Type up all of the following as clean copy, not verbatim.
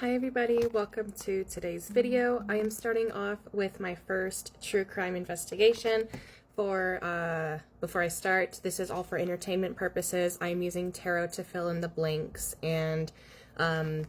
Hi everybody, welcome to today's video. I am starting off with my first true crime investigation. Before I start, this is all for entertainment purposes. I'm using tarot to fill in the blanks, and none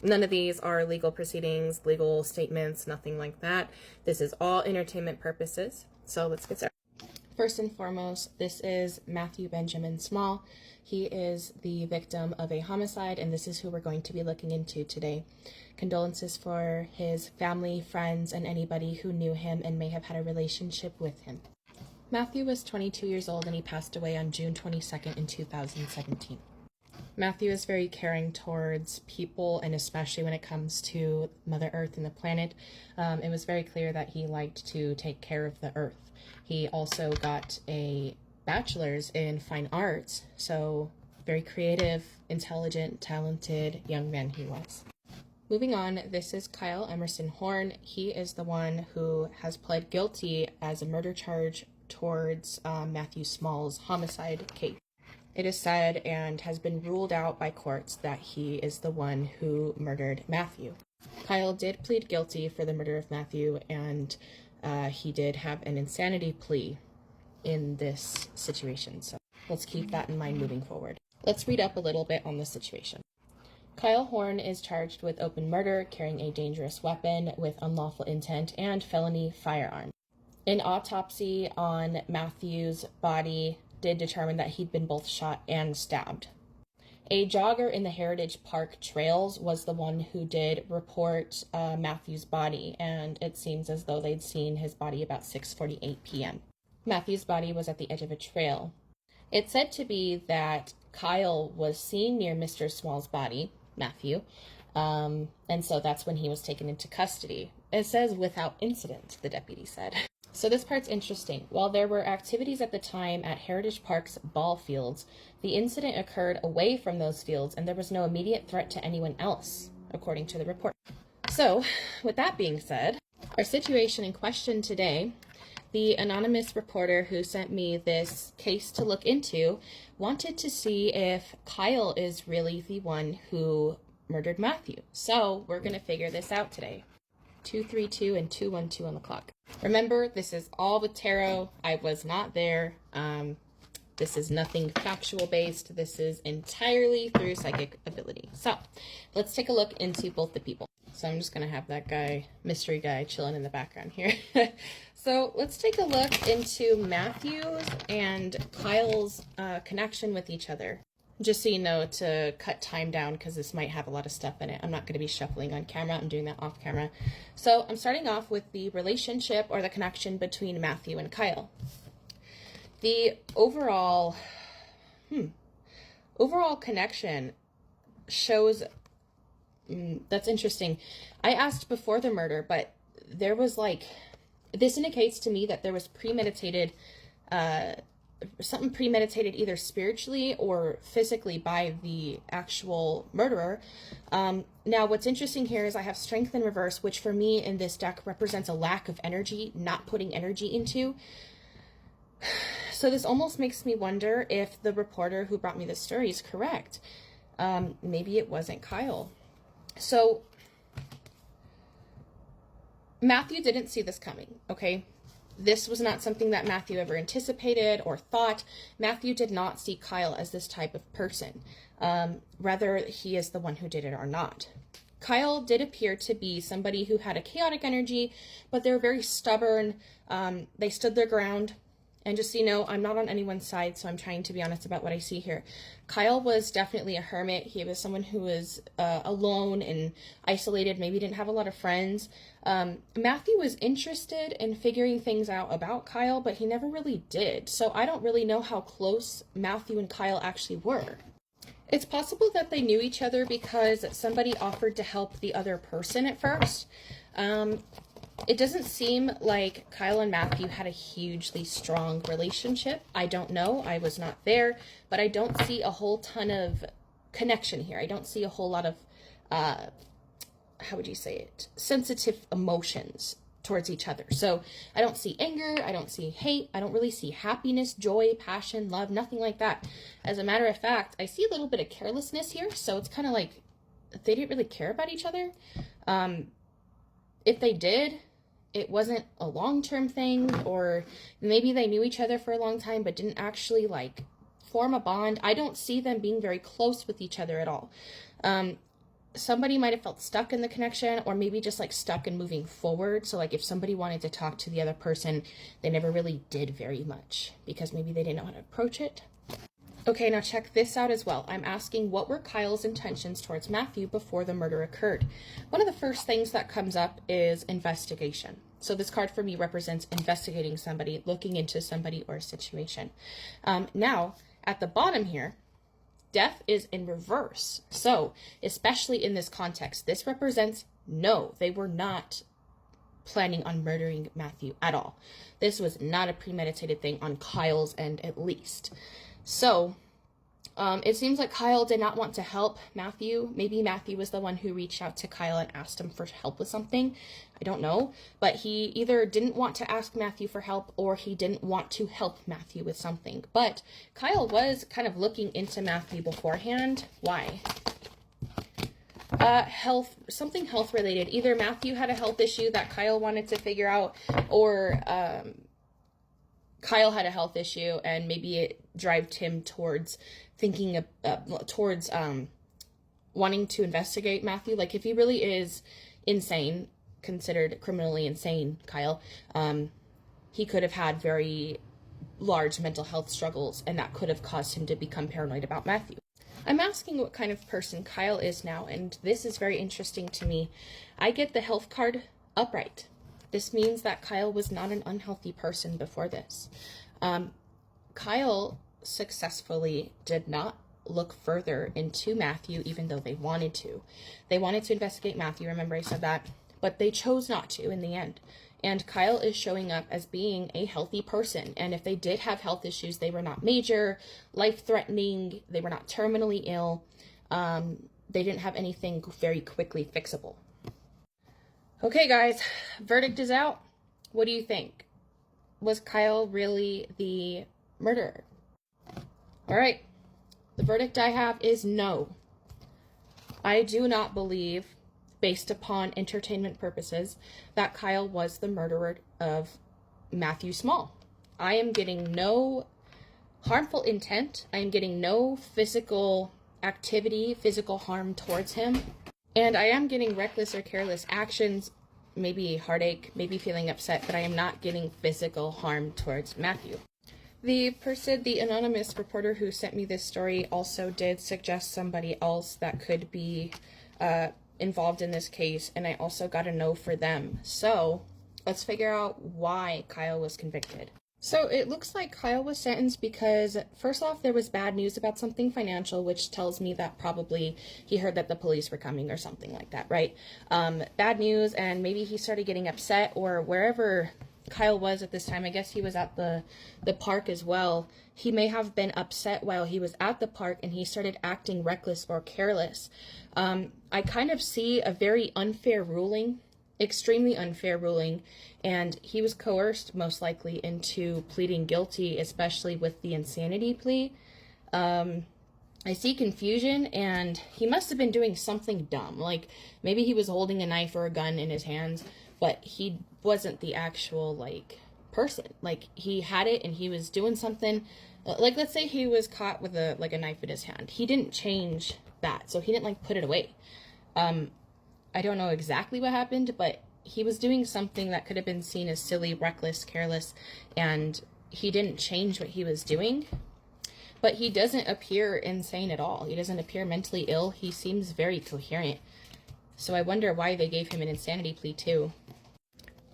of these are legal proceedings, legal statements, nothing like that. This is all entertainment purposes. So let's get started. First and foremost, this is Matthew Benjamin Small. He is the victim of a homicide, and this is who we're going to be looking into today. Condolences for his family, friends, and anybody who knew him and may have had a relationship with him. Matthew was 22 years old and he passed away on June 22nd in 2017. Matthew is very caring towards people, and especially when it comes to Mother Earth and the planet. It was very clear that he liked to take care of the Earth. He also got a bachelor's in fine arts, so very creative, intelligent, talented young man he was. Moving on, this is Kyle Emerson Horn. He is the one who has pled guilty as a murder charge towards Matthew Small's homicide case. It is said and has been ruled out by courts that he is the one who murdered Matthew. Kyle did plead guilty for the murder of Matthew, and he did have an insanity plea in this situation. So let's keep that in mind moving forward. Let's read up a little bit on the situation. Kyle Horn is charged with open murder, carrying a dangerous weapon with unlawful intent, and felony firearm. An autopsy on Matthew's body did determine that he'd been both shot and stabbed. A jogger in the Heritage Park trails was the one who did report Matthew's body, and it seems as though they'd seen his body about 6:48 p.m. Matthew's body was at the edge of a trail. It's said to be that Kyle was seen near Mr. Small's body, Matthew, and so that's when he was taken into custody. It says without incident, the deputy said. So this part's interesting. While there were activities at the time at Heritage Park's ball fields, the incident occurred away from those fields and there was no immediate threat to anyone else, according to the report. So, with that being said, our situation in question today, the anonymous reporter who sent me this case to look into wanted to see if Kyle is really the one who murdered Matthew. So, we're going to figure this out today. 232 and 212 on the clock. Remember, this is all with tarot. I was not there. This is nothing factual based. This is entirely through psychic ability. So let's take a look into both the people. So I'm just going to have that guy, mystery guy, chilling in the background here. So let's take a look into Matthew's and Kyle's connection with each other. Just so you know, to cut time down, because this might have a lot of stuff in it. I'm not going to be shuffling on camera. I'm doing that off camera. So I'm starting off with the relationship or the connection between Matthew and Kyle. The overall connection shows, that's interesting. I asked before the murder, but there was this indicates to me that there was something premeditated either spiritually or physically by the actual murderer. Now, what's interesting here is I have strength in reverse, which for me in this deck represents a lack of energy, not putting energy into. So this almost makes me wonder if the reporter who brought me this story is correct. Maybe it wasn't Kyle. So Matthew didn't see this coming, okay? This was not something that Matthew ever anticipated or thought. Matthew did not see Kyle as this type of person. Whether he is the one who did it or not. Kyle did appear to be somebody who had a chaotic energy, but they were very stubborn. They stood their ground. And just so you know, I'm not on anyone's side, so I'm trying to be honest about what I see here. Kyle was definitely a hermit. He was someone who was alone and isolated, maybe didn't have a lot of friends. Matthew was interested in figuring things out about Kyle, but he never really did. So I don't really know how close Matthew and Kyle actually were. It's possible that they knew each other because somebody offered to help the other person at first. It doesn't seem like Kyle and Matthew had a hugely strong relationship. I don't know. I was not there, but I don't see a whole ton of connection here. I don't see a whole lot of, how would you say it? Sensitive emotions towards each other. So I don't see anger. I don't see hate. I don't really see happiness, joy, passion, love, nothing like that. As a matter of fact, I see a little bit of carelessness here. So it's kind of like they didn't really care about each other. If they did, it wasn't a long-term thing, or maybe they knew each other for a long time but didn't actually like form a bond. I don't see them being very close with each other at all. Somebody might have felt stuck in the connection, or maybe just like stuck in moving forward. So like if somebody wanted to talk to the other person, they never really did very much because maybe they didn't know how to approach it. Okay, now check this out as well. I'm asking, what were Kyle's intentions towards Matthew before the murder occurred? One of the first things that comes up is investigation. So this card for me represents investigating somebody, looking into somebody or a situation. Now, at the bottom here, death is in reverse. So, especially in this context, this represents no, they were not planning on murdering Matthew at all. This was not a premeditated thing on Kyle's end, at least. So, it seems like Kyle did not want to help Matthew. Maybe Matthew was the one who reached out to Kyle and asked him for help with something. I don't know. But he either didn't want to ask Matthew for help, or he didn't want to help Matthew with something. But Kyle was kind of looking into Matthew beforehand. Why? Something health related. Either Matthew had a health issue that Kyle wanted to figure out, or Kyle had a health issue and maybe it drove him towards thinking towards wanting to investigate Matthew. Like if he really is insane, considered criminally insane, Kyle, he could have had very large mental health struggles, and that could have caused him to become paranoid about Matthew. I'm asking what kind of person Kyle is now, and this is very interesting to me. I get the health card upright. This means that Kyle was not an unhealthy person before this. Kyle successfully did not look further into Matthew, even though they wanted to. They wanted to investigate Matthew, remember I said that, but they chose not to in the end. And Kyle is showing up as being a healthy person. And if they did have health issues, they were not major, life-threatening, they were not terminally ill. They didn't have anything very quickly fixable. Okay, guys, verdict is out. What do you think? Was Kyle really the murderer? All right, the verdict I have is no. I do not believe, based upon entertainment purposes, that Kyle was the murderer of Matthew Small. I am getting no harmful intent. I am getting no physical activity, physical harm towards him. And I am getting reckless or careless actions, maybe heartache, maybe feeling upset, but I am not getting physical harm towards Matthew. The anonymous reporter who sent me this story also did suggest somebody else that could be involved in this case, and I also got a no for them. So let's figure out why Kyle was convicted. So it looks like Kyle was sentenced because, first off, there was bad news about something financial, which tells me that probably he heard that the police were coming or something like that, right? Bad news, and maybe he started getting upset, or wherever Kyle was at this time. I guess he was at the park as well. He may have been upset while he was at the park, and he started acting reckless or careless. I kind of see a very unfair ruling, extremely unfair ruling, and he was coerced most likely into pleading guilty, especially with the insanity plea. I see confusion, and he must have been doing something dumb. Like maybe he was holding a knife or a gun in his hands, but he wasn't the actual like person. Like he had it and he was doing something. Like let's say he was caught with a knife in his hand. He didn't change that, so he didn't like put it away. I don't know exactly what happened, but he was doing something that could have been seen as silly, reckless, careless, and he didn't change what he was doing. But he doesn't appear insane at all. He doesn't appear mentally ill. He seems very coherent. So I wonder why they gave him an insanity plea too.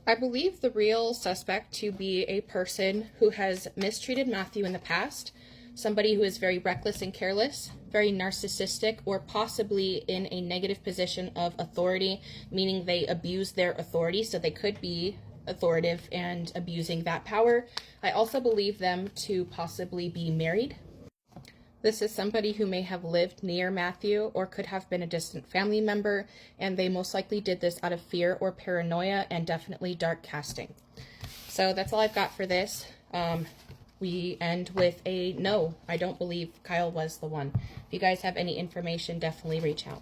I believe the real suspect to be a person who has mistreated Matthew in the past, somebody who is very reckless and careless, very narcissistic, or possibly in a negative position of authority, meaning they abuse their authority, so they could be authoritative and abusing that power. I also believe them to possibly be married. This is somebody who may have lived near Matthew or could have been a distant family member, and they most likely did this out of fear or paranoia, and definitely dark casting. So that's all I've got for this. We end with a no. I don't believe Kyle was the one. If you guys have any information, definitely reach out.